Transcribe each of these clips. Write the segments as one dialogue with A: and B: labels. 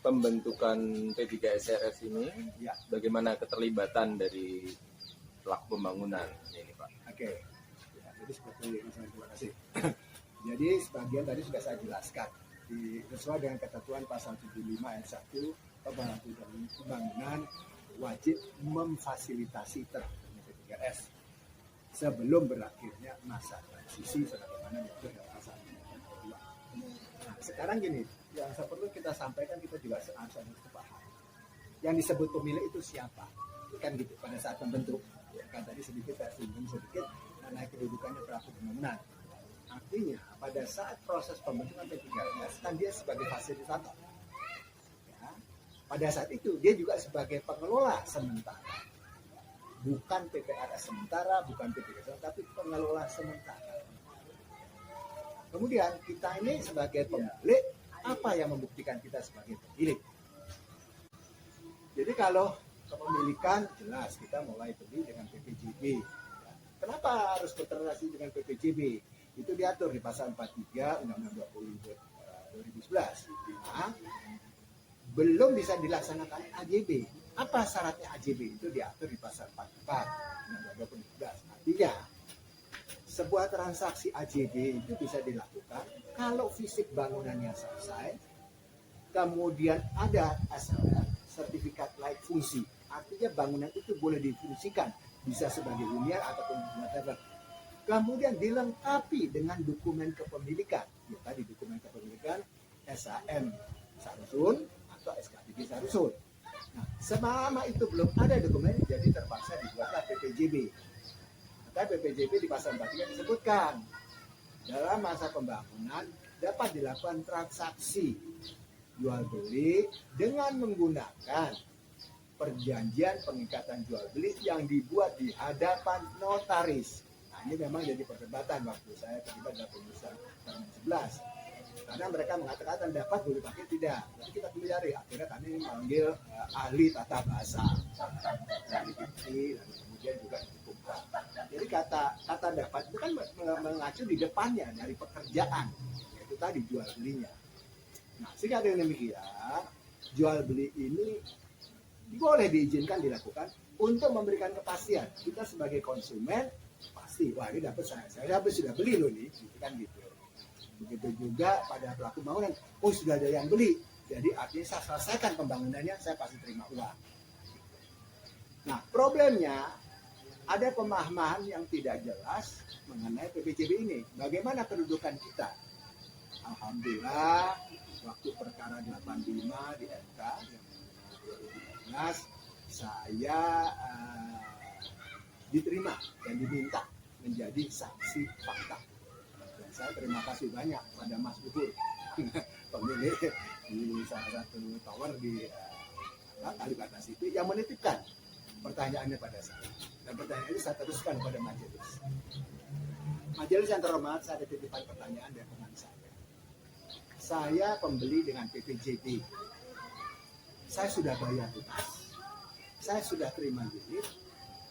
A: pembentukan P3SRS ini,
B: Ya.
A: bagaimana keterlibatan dari pelaku pembangunan ini, Pak?
B: Oke. Ya, jadi seperti terima kasih. Jadi sebagian tadi sudah saya jelaskan. Sesuai dengan ketentuan pasal 75 ayat 1, pembangunan wajib memfasilitasi terbentuknya P3S sebelum berakhirnya masa transisi sebagaimana diatur dalam pasal 2. Nah, sekarang gini, yang perlu kita sampaikan, kita juga harus paham. Yang disebut pemilik itu siapa? Kan gitu pada saat membentuk. Ya, kan tadi sedikit saya singgung sedikit mengenai kedudukannya pelaku pembangunan. Artinya pada saat proses pembentukan P3S kan dia sebagai fasilitator. Ya, pada saat itu dia juga sebagai pengelola sementara. Bukan PPRS sementara, bukan P3S, tapi pengelola sementara. Kemudian kita ini sebagai pemilik, apa yang membuktikan kita sebagai pemilik? Jadi kalau kepemilikan jelas kita mulai beli dengan PPJB. Kenapa harus bertransaksi dengan PPJB? Itu diatur di pasal 43 Undang-Undang 2011. Nah, belum bisa dilaksanakan AJB. Apa syaratnya AJB? Itu diatur di pasal 44 Undang-Undang 2011. Artinya sebuah transaksi AJB itu bisa dilakukan kalau fisik bangunannya selesai, kemudian ada SLF, sertifikat layak fungsi. Artinya bangunan itu boleh difungsikan, bisa sebagai hunian ataupun whatever. Kemudian dilengkapi dengan dokumen kepemilikan. Ya, tadi dokumen kepemilikan SAM Sarusun atau SKPD Sarusun. Nah, selama itu belum ada dokumen, jadi terpaksa dibuatlah PPJB. Maka PPJB di pasal 43 disebutkan dalam masa pembangunan dapat dilakukan transaksi jual beli dengan menggunakan perjanjian pengikatan jual beli yang dibuat di hadapan notaris. Nah, ini memang jadi perdebatan waktu saya terlibat dalam penulisan Permen 11. Karena mereka mengatakan dapat boleh pakai tidak. Jadi kita pelajari. Akhirnya kami memanggil ahli tata bahasa, ahli diksi, dan kemudian juga hukum. Jadi kata dapat itu kan mengacu di depannya dari pekerjaan, yaitu tadi jual belinya. Nah, sehingga dengan demikian jual beli ini boleh diizinkan dilakukan untuk memberikan kepastian. Kita sebagai konsumen pasti, wah ini dapat saya sudah beli loh nih, kan gitu. Begitu juga pada pelaku bangunan, oh sudah ada yang beli, jadi artinya saya selesaikan pembangunannya, saya pasti terima uang. Nah, problemnya ada pemahaman yang tidak jelas mengenai PPJB ini. Bagaimana kedudukan kita? Alhamdulillah, waktu perkara 85 di MK yang 2013, saya diterima dan diminta menjadi saksi fakta. Dan saya terima kasih banyak pada Mas Luhur, pemilik di salah satu tower di Kalibata City yang menitipkan pertanyaannya pada saya. Dan pertanyaan ini saya teruskan kepada majelis. Majelis yang terhormat, saya titipkan pertanyaan dari teman saya. Saya pembeli dengan PPJB. Saya sudah bayar lunas. Saya sudah terima unit.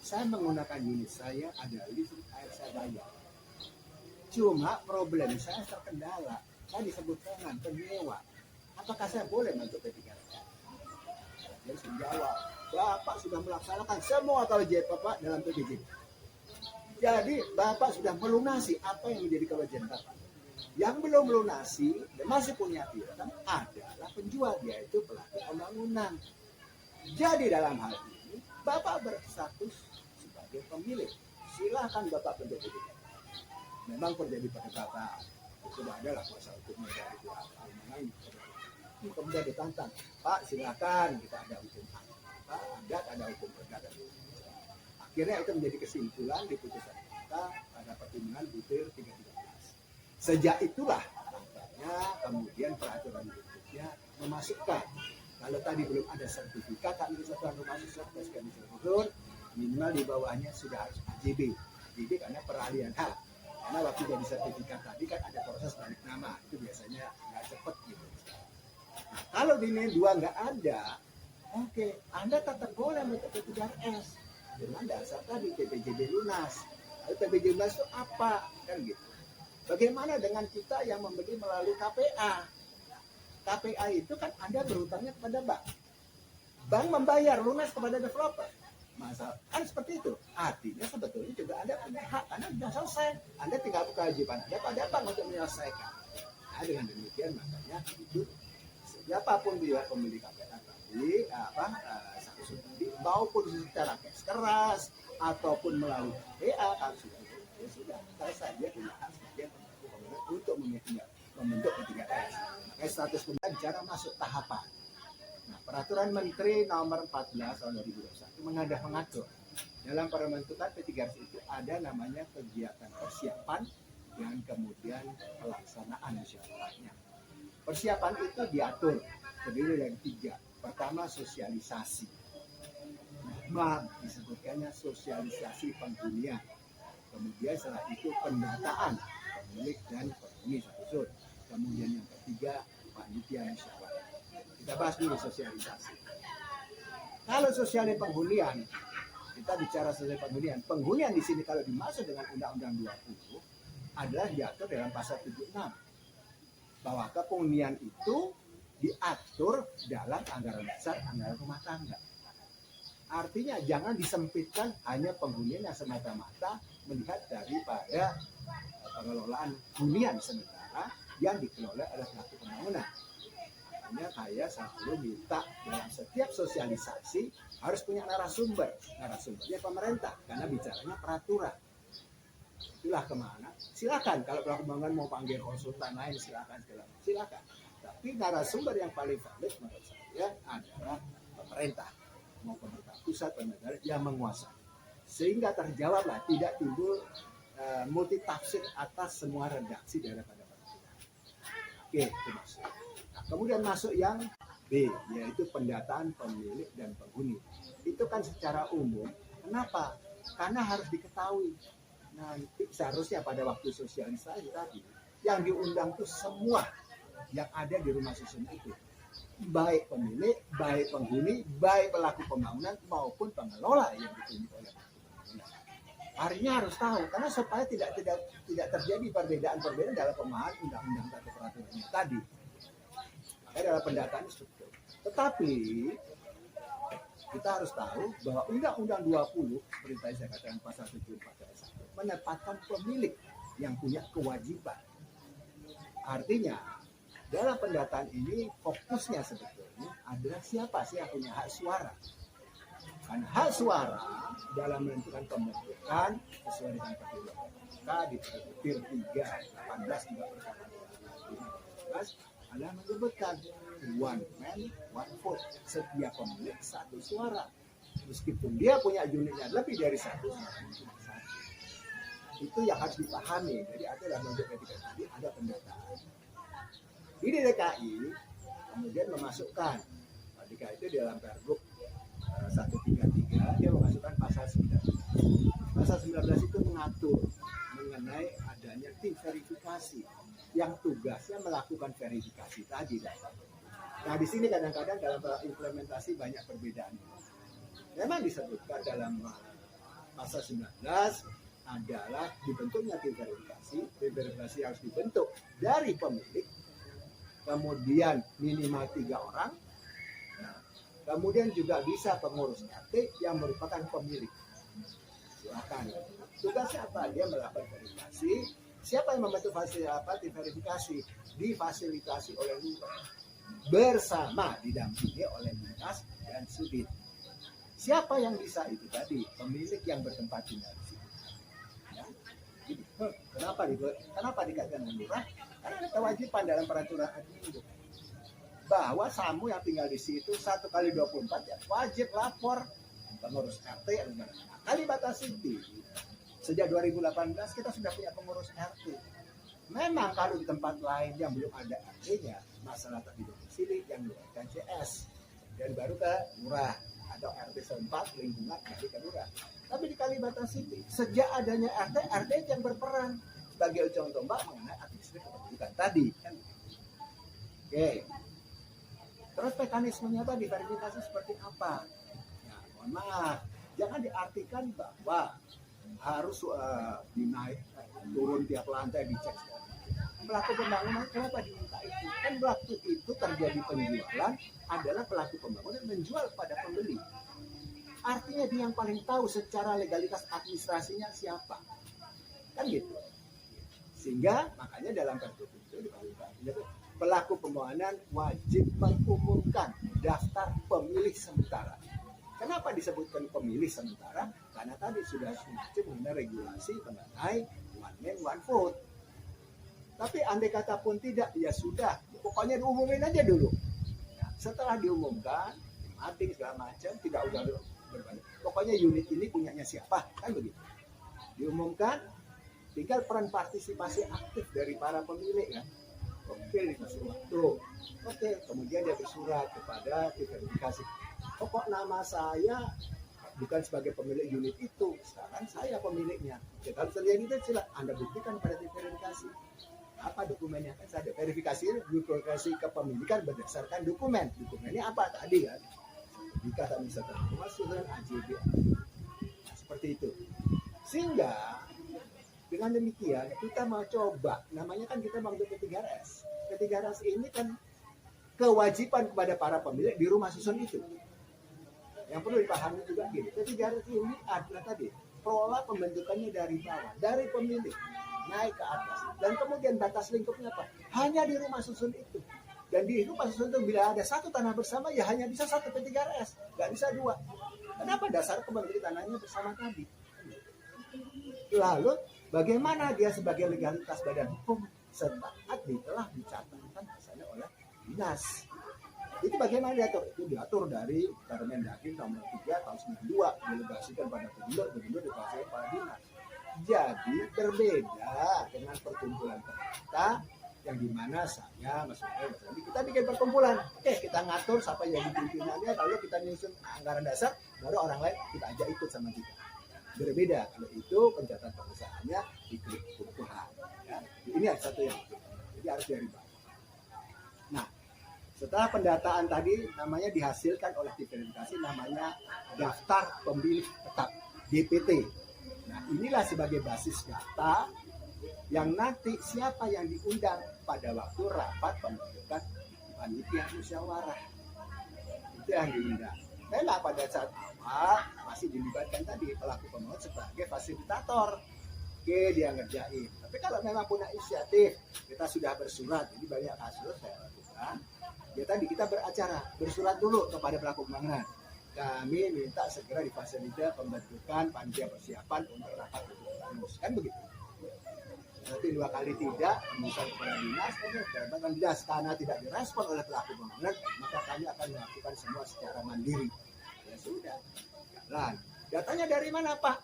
B: Saya menggunakan unit saya, ada listrik air saya bayar. Cuma problem saya terkendala. Saya disebut dengan penyewa. Apakah saya boleh masuk P3S? Dia menjawab, Bapak sudah melaksanakan semua KWJ Bapak dalam PPJB. Jadi Bapak sudah melunasi apa yang menjadi kewajiban Bapak. Yang belum melunasi dan masih punya piutang adalah penjual, yaitu pelaku pembangunan. Jadi dalam hal ini Bapak berstatus sebagai pemilik. Silakan Bapak bentuk PPJB. Memang terjadi perdebatan. Sudah ada lah kuasa hukumnya dari pihak lain. Kemudian ditantang, Pak silakan kita ada hukum adat, ada hukum perdata. Akhirnya itu menjadi kesimpulan di putusan kita pada pertimbangan butir 313. Sejak itulah makanya kemudian peraturan berikutnya memasukkan, kalau tadi belum ada sertifikat tak bisa satuan rumah susun minimal di bawahnya sudah harus AJB. AJB karena peralihan hak. Karena waktu jadi sertifikat tadi kan ada proses balik nama, itu biasanya nggak cepet gitu. Nah, kalau di NIN 2 nggak ada, oke, Anda tetap boleh untuk P3S dengan dasar tadi PPJB lunas. Lalu PPJB lunas itu apa? Kan gitu. Bagaimana dengan kita yang membeli melalui KPA? KPA itu kan Anda berhutangnya kepada bank. Bank membayar lunas kepada developer. Masa kan seperti itu. Artinya sebetulnya juga Anda punya hak karena sudah selesai. Anda tinggal kewajiban Anda pada bank untuk menyelesaikan. Nah, dengan demikian makanya itu siapapun dia pemilik KPA tadi, satu tadi, maupun secara cash keras ataupun melalui KPA kan sudah selesai, dia punya hak sebagai untuk membentuk P3S. Makanya status pemilihan bicara masuk tahapan. Nah, Peraturan Menteri Nomor 14 tahun 2021 mengatur dalam pembentukan P3S itu ada namanya kegiatan persiapan dan kemudian pelaksanaan musyawarahnya. Persiapan itu diatur terdiri dari 3. Pertama, sosialisasi. Disebutkannya sosialisasi penghunian. Kemudian setelah itu pendataan pemilik dan penghuni satu. Kemudian yang ketiga, panitia musyawarah. Kita bahas dulu sosialisasi. Kalau sosialisasi penghunian, kita bicara sosialisasi penghunian. Penghunian di sini kalau dimaksud dengan Undang-Undang 20 adalah diatur dalam pasal 76 bahwa kepenghunian itu diatur dalam anggaran dasar anggaran rumah tangga. Artinya jangan disempitkan hanya penghunian yang semata-mata melihat daripada pengelolaan hunian sementara yang dikelola oleh pelaku pembangunan. Hanya saya selalu minta dalam setiap sosialisasi harus punya narasumber. Narasumbernya pemerintah karena bicaranya peraturan. Itulah kemana. Silakan kalau pelaku pembangunan mau panggil konsultan lain silakan. Tapi narasumber yang paling valid menurut saya adalah pemerintah. Mau pemerintah pusat pemerintah yang menguasai. Sehingga terjawablah tidak timbul multitafsir atas semua redaksi daripada peraturan. Oke, itu masuk. Nah, kemudian masuk yang B, yaitu pendataan pemilik dan penghuni. Itu kan secara umum. Kenapa? Karena harus diketahui. Nanti seharusnya pada waktu sosialisasi tadi yang diundang itu semua yang ada di rumah susun itu, baik pemilik, baik penghuni, baik pelaku pembangunan maupun pengelola yang ditunjuk oleh pembangunan. Harinya harus tahu karena supaya tidak terjadi perbedaan dalam pemahaman undang-undang atau peraturannya tadi. Makanya dalam pendataan struktur. Tetapi kita harus tahu bahwa Undang-Undang 20 seperti tadi saya katakan pasal 74 ayat 1 menempatkan pemilik yang punya kewajiban. Artinya dalam pendataan ini fokusnya sebetulnya adalah siapa sih yang punya hak suara. Karena hak suara dalam menentukan pembentukan sesuai dengan ketentuan KPK di Petir 3 18 juga perkara 15 adalah menyebutkan one man one vote, setiap pemilik satu suara. Meskipun dia punya unitnya lebih dari satu. Itu yang harus dipahami. Jadi ada dalam bentuk ketika tadi ada pendataan. Di DKI kemudian memasukkan ketika itu di dalam Pergub 133 dia memasukkan pasal 19. Pasal 19 itu mengatur mengenai adanya tim verifikasi yang tugasnya melakukan verifikasi tadi. Nah di sini kadang-kadang dalam implementasi banyak perbedaan. Memang disebutkan dalam pasal 19 adalah dibentuknya tim verifikasi. Tim verifikasi harus dibentuk dari pemilik, kemudian minimal 3 orang. Nah, kemudian juga bisa pengurus RT yang merupakan pemilik. Silakan. Tugasnya apa? Dia melakukan verifikasi. Siapa yang membantu tim verifikasi? Difasilitasi oleh lurah bersama didampingi oleh dinas dan sudin. Siapa yang bisa itu tadi? Pemilik yang bertempat tinggal di situ. Ya. Jadi, kenapa dikaitkan dengan lurah? Karena ada kewajiban dalam peraturan admin bahwa Samu yang tinggal di situ 1x24 ya wajib lapor pengurus RT. Kalibata City sejak 2018 kita sudah punya pengurus RT. Memang kalau di tempat lain yang belum ada RT-nya, masalah tadi domisili yang melakukan CS dan baru ke lurah atau RT setempat lingkungan dari ke lurah. Tapi di Kalibata City sejak adanya RT yang berperan sebagai ujung tombak mengenai administrasi kependudukan tadi kan. Oke. Terus mekanismenya tadi verifikasi seperti apa? Ya, mohon maaf, jangan diartikan bahwa harus dinaik turun tiap lantai dicek. pelaku pembangunan kenapa diminta itu? Kan waktu itu terjadi penjualan adalah pelaku pembangunan menjual pada pembeli. Artinya dia yang paling tahu secara legalitas administrasinya siapa. Kan gitu. Sehingga makanya dalam tertutup itu pelaku pembangunan wajib mengumumkan daftar pemilih sementara. Kenapa disebutkan pemilih sementara? Karena tadi sudah mengenai regulasi mengenai one man one vote. Tapi andai kata pun tidak, ya sudah, pokoknya diumumin aja dulu. Nah, setelah diumumkan, mapping segala macam, tidak usah berbalik. Pokoknya unit ini punyanya siapa, kan begitu. Diumumkan, tinggal peran partisipasi aktif dari para pemilik kan. Oke, dikasih waktu. Oke, kemudian dia bersurat kepada verifikasi. Pokok nama saya bukan sebagai pemilik unit itu, sekarang saya pemiliknya. Ya, kalau terjadi itu silahkan Anda buktikan pada verifikasi. Apa dokumennya? Kan saya verifikasi kepemilikan berdasarkan dokumen. Dokumennya apa tadi kan? Sertifikat administratif rumah susulan AJB. Nah, seperti itu. Sehingga dengan demikian kita mau coba, namanya kan kita membentuk P3RS. P3RS ini kan kewajiban kepada para pemilik di rumah susun itu. Yang perlu dipahami juga gini, P3RS ini adalah tadi pola pembentukannya dari bawah, dari pemilik naik ke atas, dan kemudian batas lingkupnya apa? Hanya di rumah susun itu. Dan di rumah susun itu bila ada satu tanah bersama ya hanya bisa satu P3RS, nggak bisa dua. Kenapa? Dasar kepemilikan tanahnya bersama tadi. Lalu bagaimana dia sebagai legalitas badan hukum setelah telah dicatatkan misalnya oleh dinas? Itu bagaimana diatur? Itu diatur dari Permendagri nomor 3 tahun 92, delegasikan pada gubernur delegasikan pada dinas. Jadi berbeda dengan perkumpulan kita yang dimana saya maksudnya kita bikin perkumpulan, kita ngatur siapa yang dipimpinannya, lalu kita nyusun anggaran dasar, baru orang lain kita ajak ikut sama kita. Berbeda kalau itu pencatatan perusahaannya di kelurahan. Ya. Ini ada satu yang jadi harus dari bawah. Nah, setelah pendataan tadi namanya dihasilkan oleh diverifikasi namanya daftar pemilih tetap DPT. Nah, inilah sebagai basis data yang nanti siapa yang diundang pada waktu rapat pembentukan panitia musyawarah. Itu yang diundang. Memang pada saat awal masih dilibatkan tadi pelaku pembangunan sebagai fasilitator. Oke, dia ngerjain. Tapi kalau memang punya inisiatif, kita sudah bersurat. Jadi banyak kasus saya lakukan. Ya tadi kita beracara, bersurat dulu kepada pelaku pembangunan. Kami minta segera difasilitasi pembentukan panitia persiapan untuk rapat penus. Kan begitu. Nanti 2 kali tidak, misalnya kepada dinas, dan dinas karena tidak direspon oleh pelaku pembangunan, maka kami akan melakukan semua secara mandiri. Ya sudah, jalan. Datanya dari mana Pak?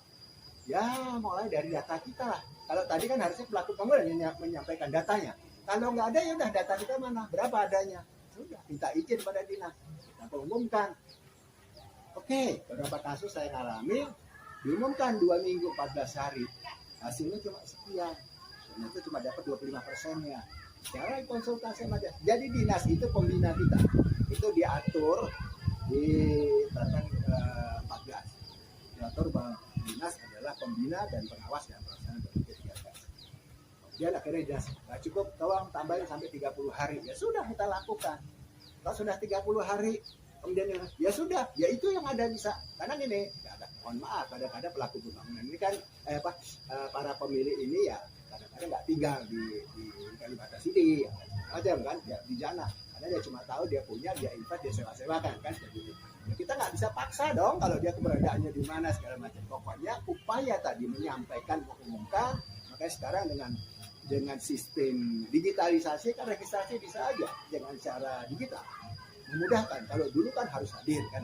B: Ya mulai dari data kita lah. Kalau tadi kan harusnya pelaku pembangunan yang menyampaikan datanya. Kalau nggak ada ya udah data kita mana? Berapa adanya? Sudah, minta izin pada dinas. Kita umumkan. Oke, beberapa kasus saya alami, diumumkan 2 minggu 14 hari. Hasilnya cuma sekian. Ternyata cuma dapat 25%-nya. Secara konsultasi sama dia. Jadi dinas itu pembina kita. Itu diatur di Permen 14. Diatur bahwa dinas adalah pembina dan pengawas yang pelaksanaan P3RS. Kemudian akhirnya dinas, nggak cukup, tolong tambahin sampai 30 hari. Ya sudah kita lakukan. Kalau sudah 30 hari, kemudian ya sudah, ya itu yang ada bisa. Karena gini, mohon maaf, kadang-kadang pelaku pembangunan ini kan para pemilik ini ya kadang-kadang nggak tinggal di Kalibata City aja kan, ya di Jana, karena dia cuma tahu dia punya, dia invest, dia sewa-sewakan kan seperti itu. Ya, kita nggak bisa paksa dong kalau dia keberadaannya di mana segala macam. Pokoknya upaya tadi menyampaikan, mengumumkan, makanya sekarang dengan sistem digitalisasi kan registrasi bisa aja dengan cara digital memudahkan. Kalau dulu kan harus hadir kan.